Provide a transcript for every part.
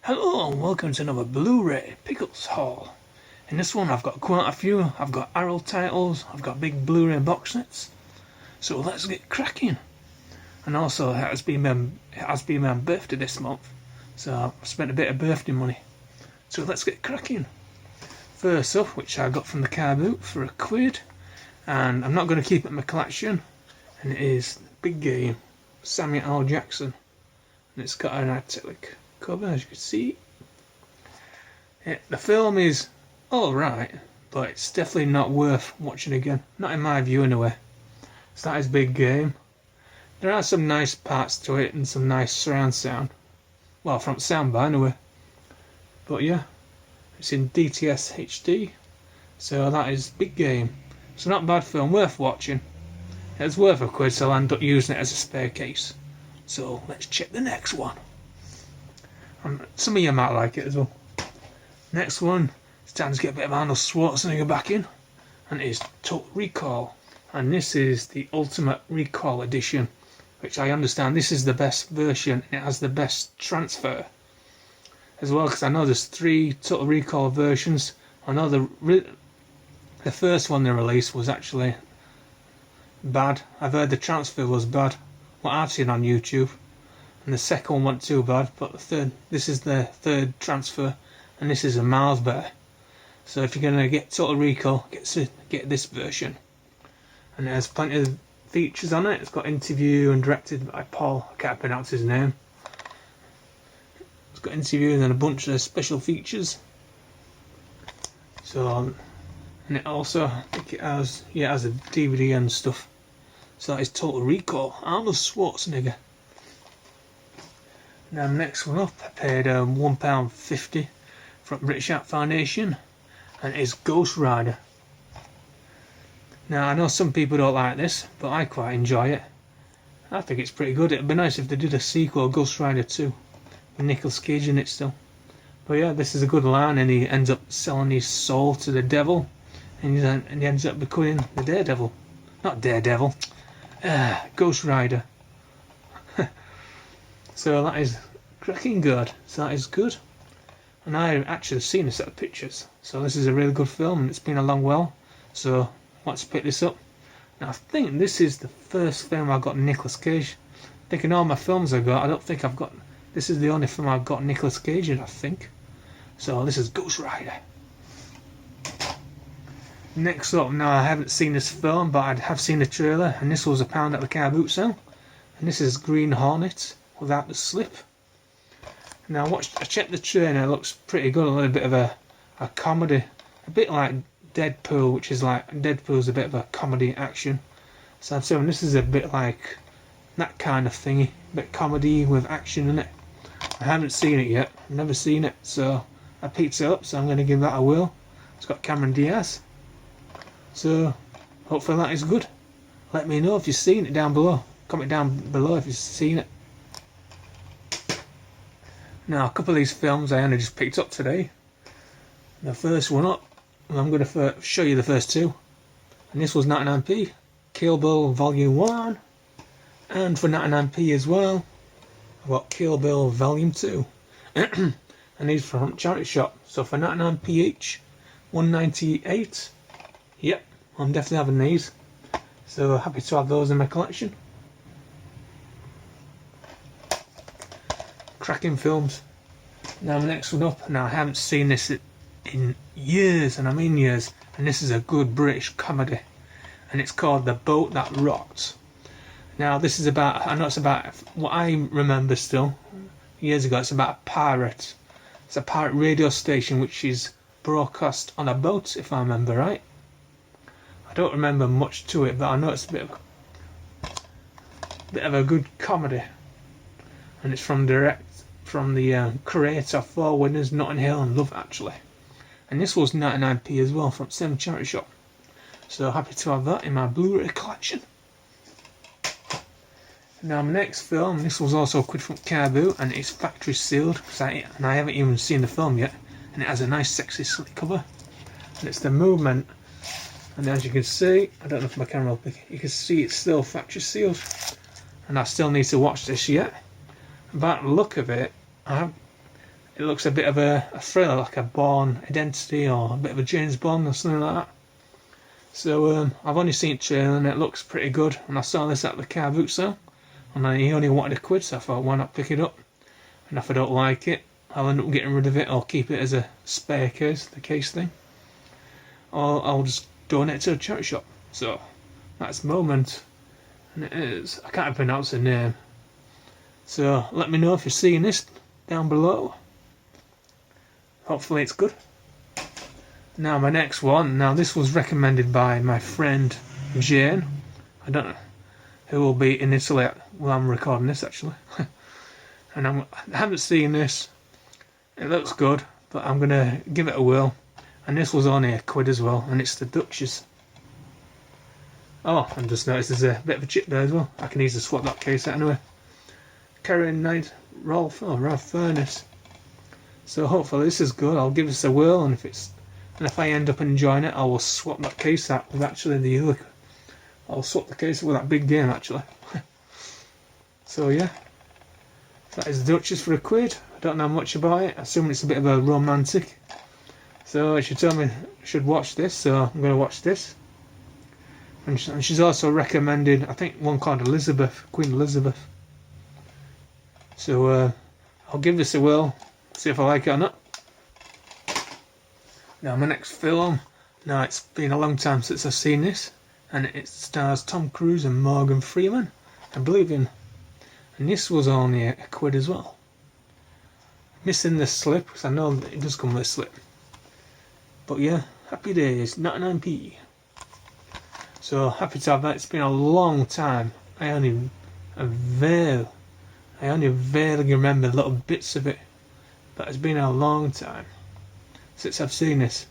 Hello and welcome to another Blu-ray Pickles haul. In this one I've got quite a few. I've got Arrow titles, I've got big Blu-ray box sets. So let's get cracking. And also it has been my birthday this month, so I've spent a bit of birthday money. So let's get cracking. First up, which I got from the car boot for £1, and I'm not going to keep it in my collection, and it is Big Game, Samuel L. Jackson. And it's got an italic cover, as you can see. The film is alright, but it's definitely not worth watching again. Not in my view anyway. So that is Big Game. There are some nice parts to it and some nice surround sound. Well, from soundbar anyway. But yeah, it's in DTS HD. So that is Big Game. It's not a bad film, worth watching. It's worth £1, so I'll end up using it as a spare case. So let's check the next one. Some of you might like it as well. Next one, it's time to get a bit of Arnold Schwarzenegger back in, and it is Total Recall. And this is the Ultimate Recall Edition, which I understand this is the best version and it has the best transfer as well, because I know there's 3 Total Recall versions. I know the first one they released was actually bad. I've heard the transfer was bad, what I've seen on YouTube. And the second one wasn't too bad, but this is the third transfer, and this is a miles better. So if you're going to get Total Recall, get this version. And it has plenty of features on it. It's got interview and directed by Paul, I can't pronounce his name. It's got interview and then a bunch of special features. So, and it also, I think it has a DVD and stuff. So that is Total Recall, Arnold Schwarzenegger. Now next one up, I paid £1.50 from British Art Foundation, and it is Ghost Rider. Now I know some people don't like this, but I quite enjoy it. I think it's pretty good. It'd be nice if they did a sequel, Ghost Rider 2, with Nicolas Cage in it still. But yeah, this is a good line, and he ends up selling his soul to the devil, and he ends up becoming the Daredevil. Not Daredevil, Ghost Rider. So that is cracking good. So that is good. And I've actually seen a set of pictures. So this is a really good film, and it's been a long while. So let's pick this up. Now I think this is the first film I got Nicolas Cage. Thinking all my films I got, I don't think I've got. This is the only film I've got Nicolas Cage in, I think. So this is Ghost Rider. Next up, now I haven't seen this film, but I have seen the trailer, and this was £1 at the car boot sale. And this is Green Hornet without the slip. Now I checked the trailer, it looks pretty good, a little bit of a comedy, a bit like Deadpool, which is like, Deadpool's a bit of a comedy action. So I'm saying this is a bit like that kind of thingy, a bit comedy with action in it. I haven't seen it yet, I've never seen it, so I picked it up, so I'm going to give that a whirl. It's got Cameron Diaz, so hopefully that is good. Let me know if you've seen it down below. Comment down below if you've seen it. Now a couple of these films I only just picked up today. The first one up, I'm going to show you the first two. And this was 99p, Kill Bill Volume 1. And for 99p as well, I've got Kill Bill Volume 2. And these from Charity Shop. So for 99p each, 198. Yep, I'm definitely having these. So happy to have those in my collection. Cracking films. Now the next one up, now I haven't seen this in years, and I mean years, and this is a good British comedy, and it's called The Boat That Rocked. Now this is about, I know it's about, what I remember still, years ago, it's about a pirate. It's a pirate radio station which is broadcast on a boat, if I remember right. I don't remember much to it, but I know it's a bit of a good comedy. And it's from the creator, Four Winners, Notting Hill and Love Actually. And this was 99p as well from same charity shop. So happy to have that in my Blu-ray collection. Now my next film, this was also £1 from car boot, and it's factory sealed, and I haven't even seen the film yet. And it has a nice sexy slick cover. And it's The Movement. And as you can see, I don't know if my camera will pick it, you can see it's still factory sealed. And I still need to watch this yet. About the look of it, it looks a bit of a thriller, like a Bourne Identity or a bit of a James Bond or something like that. So I've only seen the trailer and it looks pretty good. And I saw this at the car boot sale, and he only wanted a quid, so I thought, why not pick it up? And if I don't like it, I'll end up getting rid of it or keep it as a spare case, the case thing. Or I'll just donate it to a charity shop. So that's Moment, and it is, I can't pronounce the name. So let me know if you're seeing this down below. Hopefully it's good. Now my next one, now this was recommended by my friend Jane. I don't know who will be in Italy while I'm recording this actually. And I haven't seen this. It looks good, but I'm going to give it a whirl. And this was only a quid as well, and it's the Duchess. Oh, and just noticed there's a bit of a chip there as well. I can easily swap that case out anyway. Carrying Knight Ralph Furnace. So hopefully this is good. I'll give this a whirl, and if I end up enjoying it, I will swap that case out with actually the other. I'll swap the case with that big game actually. So yeah, that is the Duchess for a quid. I don't know much about it. I assume it's a bit of a romantic. So she told me I should watch this, so I'm going to watch this. And she's also recommended, I think, one called Elizabeth, Queen Elizabeth. So I'll give this a whirl, see if I like it or not. Now my next film, now it's been a long time since I've seen this, and it stars Tom Cruise and Morgan Freeman, I believe in. And this was only a quid as well. Missing the slip, because I know that it does come with a slip. But yeah, Happy Days, 99p. So happy to have that. It's been a long time. I only vaguely remember little bits of it, but it's been a long time since I've seen this.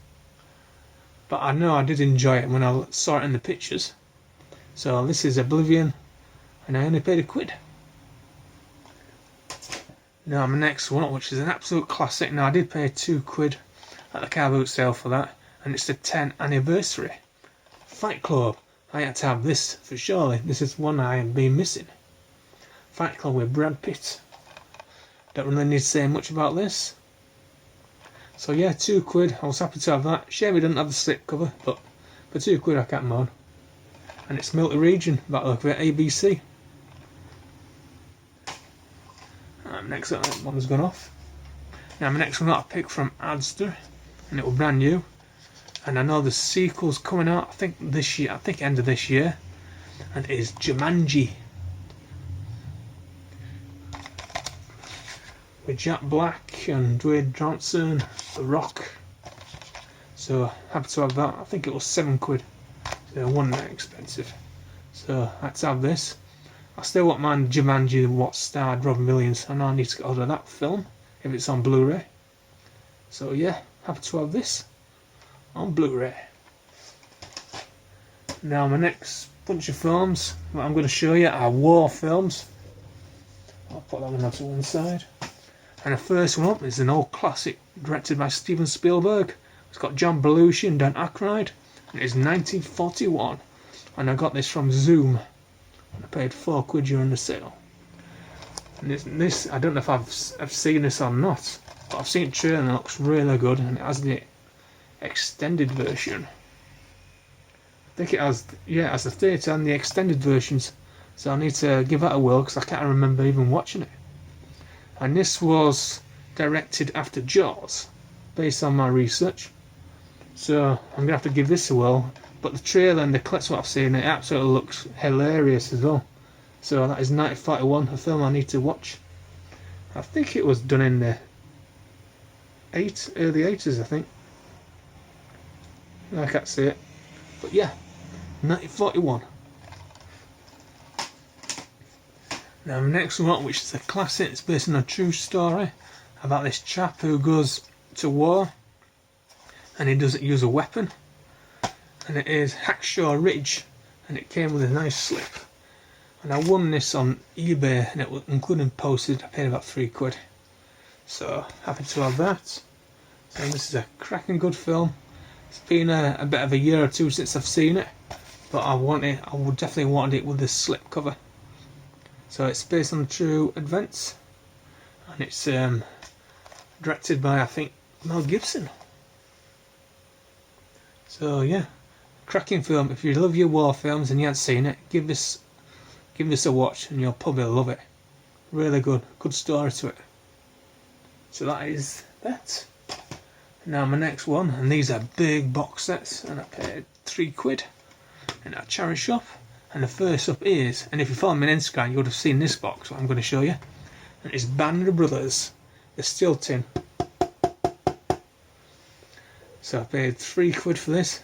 But I know I did enjoy it when I saw it in the pictures. So this is Oblivion, and I only paid a quid. Now my next one, which is an absolute classic. Now I did pay 2 quid at the car boot sale for that, and it's the 10th anniversary. Fight Club. I had to have this for surely. This is one I have been missing. Fight Club with Brad Pitt. Don't really need to say much about this. So yeah, 2 quid. I was happy to have that. Shame it didn't have the slip cover, but for 2 quid I can't moan. And it's multi-region, by the look of it, ABC. Next one's gone off. Now my next one I picked from Adster, and it was brand new. And I know the sequel's coming out, I think this year, I think end of this year. And it is Jumanji. With Jack Black and Dwayne Johnson, The Rock. So happy to have that. I think it was 7 quid. So it wasn't that expensive. So I had to have this. I still won't mind Jumanji, what starred Robin Williams. I know I need to get hold of that film if it's on Blu-ray. So yeah, happy to have this on Blu-ray. Now my next bunch of films that I'm going to show you are war films. I'll put that one onto one side. And the first one up is an old classic directed by Steven Spielberg. It's got John Belushi and Dan Aykroyd. And it is 1941. And I got this from Zoom. And I paid 4 quid during the sale. And this I don't know if I've seen this or not, but I've seen it trailer and it looks really good, and it has the extended version. I think it has, yeah, it has the theatre and the extended versions, so I need to give that a whirl because I can't remember even watching it. And this was directed after Jaws, based on my research, so I'm going to have to give this a whirl. But the trailer and the clips what I've seen, it absolutely looks hilarious as well. So that is 1941, a film I need to watch. I think it was done in the early 80s, I think. I can't see it. But yeah, 1941. Now the next one, which is a classic, it's based on a true story about this chap who goes to war and he doesn't use a weapon. And it is Hacksaw Ridge, and it came with a nice slip. And I won this on eBay, and it was including postage. I paid about 3 quid. So happy to have that. So this is a cracking good film. It's been a bit of a year or 2 since I've seen it, but I would definitely want it with this slip cover. So it's based on true events, and it's directed by, I think, Mel Gibson. So yeah, cracking film. If you love your war films and you haven't seen it, give this a watch and you'll probably love it. Really good story to it. So that is that. Now my next one, and these are big box sets, and I paid £3 in a charity shop. And the first up is, and if you follow me on Instagram, you would have seen this box, what I'm going to show you. And it's Band of Brothers, the steel tin. So I paid £3 for this,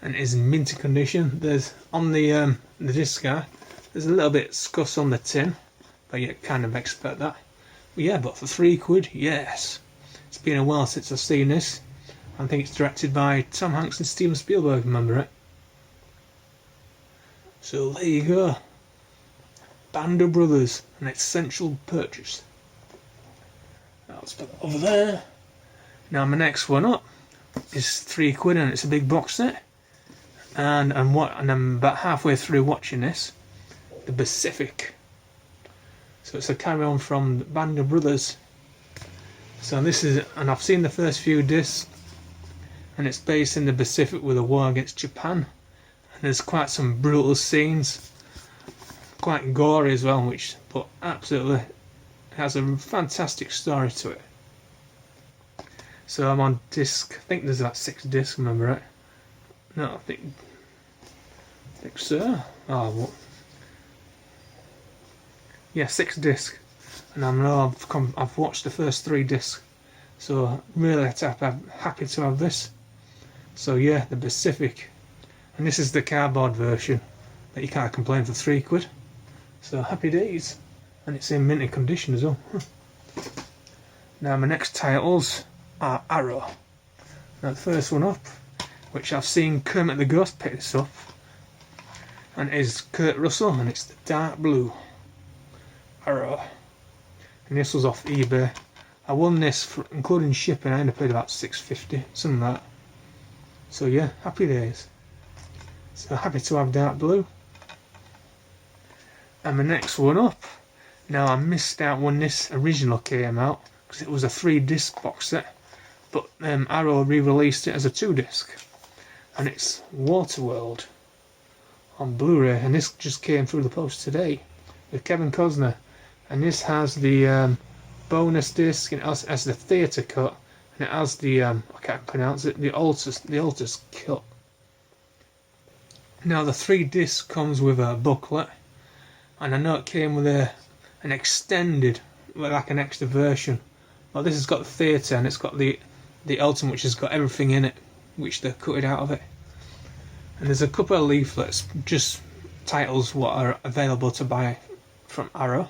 and it is in minty condition. There's on the disc guy, there's a little bit scuffs on the tin, but you kind of expect that. But yeah, but for £3, yes. It's been a while since I've seen this. I think it's directed by Tom Hanks and Steven Spielberg, remember it? So there you go. Band of Brothers, an essential purchase. Now let's put that over there. Now my next one up is £3 and it's a big box set. And I'm about halfway through watching this. The Pacific. So it's a carry on from Band of Brothers. So this is, and I've seen the first few discs, and it's based in the Pacific with a war against Japan. And there's quite some brutal scenes, quite gory as well, but absolutely has a fantastic story to it. So I'm on disc, I think there's about 6 discs, remember right? No, I think so. Oh, what? Yeah, 6 discs. And I've watched the first 3 discs, so really happy to have this. So yeah, the Pacific, and this is the cardboard version that you can't complain for £3. So happy days, and it's in minty condition as well. Now my next titles are Arrow. Now the first one up, which I've seen Kermit the Ghost pick this up, and it is Kurt Russell, and it's the dark blue Arrow. And this was off eBay. I won this for, including shipping. I ended up paying about £6.50, something like that. So yeah, happy days. So happy to have dark blue. And my next one up. Now I missed out when this original came out because it was a 3-disc box set, but Arrow re-released it as a 2-disc, and it's Waterworld on Blu-ray. And this just came through the post today with Kevin Costner. And this has the bonus disc, and it has the theatre cut, and it has the I can't pronounce it, the Altus cut. Now the 3-disc comes with a booklet, and I know it came with an extended, like an extra version. Well, this has got the theatre, and it's got the Ultimate, which has got everything in it, which they cut it out of it. And there's a couple of leaflets, just titles what are available to buy from Arrow.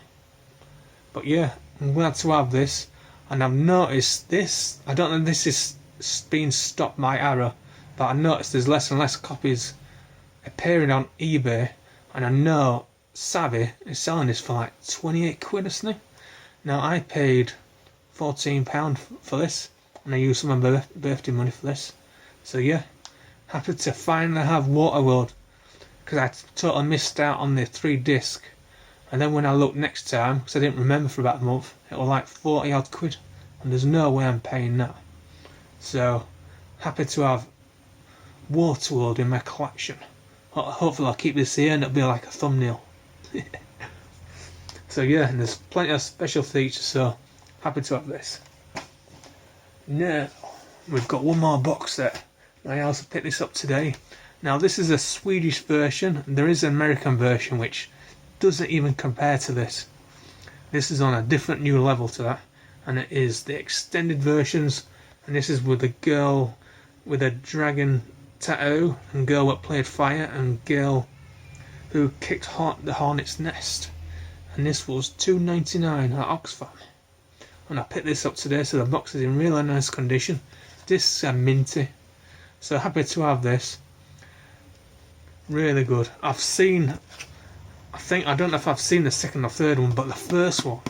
But yeah, I'm glad to have this, and I've noticed this, I don't know if this is being stopped by Arrow, but I noticed there's less and less copies appearing on eBay, and I know Savvy is selling this for like £28 or something. Now I paid £14 for this, and I used some of my birthday money for this. So yeah, happy to finally have Waterworld, because I totally missed out on the 3-disc. And then when I looked next time, because I didn't remember for about a month, it was like 40 odd quid, and there's no way I'm paying that. So happy to have Waterworld in my collection. Hopefully I'll keep this here and it'll be like a thumbnail. So yeah, and there's plenty of special features, so happy to have this. Now we've got one more box set. I also picked this up today. Now this is a Swedish version, and there is an American version which doesn't even compare to this. This is on a different new level to that, and it is the extended versions, and this is with a girl with a dragon tattoo, and girl that played fire, and girl who kicked the hornet's nest. And this was $2.99 at Oxfam, and I picked this up today, so the box is in really nice condition. Discs are minty, so happy to have this. Really good. I don't know if I've seen the second or third one, but the first one,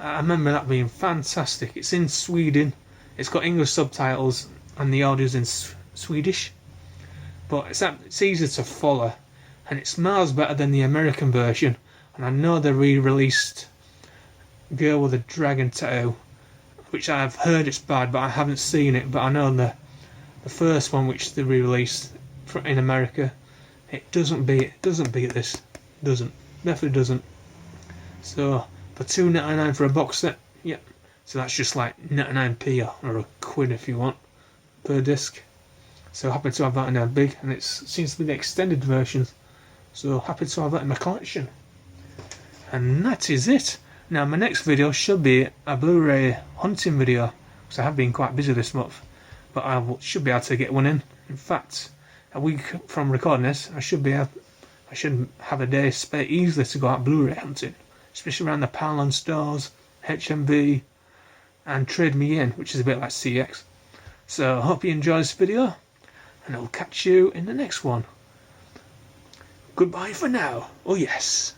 I remember that being fantastic. It's in Sweden, it's got English subtitles, and the audio's in Swedish, but it's easy to follow, and it's miles better than the American version. And I know they re-released Girl with a Dragon Tattoo, which I've heard it's bad, but I haven't seen it. But I know the first one which they re-released in America, it doesn't beat this. Definitely doesn't. So for $2.99 for a box set, yep. So that's just like 99p or a quid if you want per disc. So happy to have that in there big, and it seems to be the extended version. So happy to have that in my collection. And that is it. Now my next video should be a Blu-ray hunting video, because I have been quite busy this month. But I should be able to get one in. In fact, a week from recording this, I should have a day spare easily to go out Blu-ray hunting, especially around the Poundland stores, HMV, and Trade Me In, which is a bit like CX. So I hope you enjoy this video, and I'll catch you in the next one. Goodbye for now. Oh yes.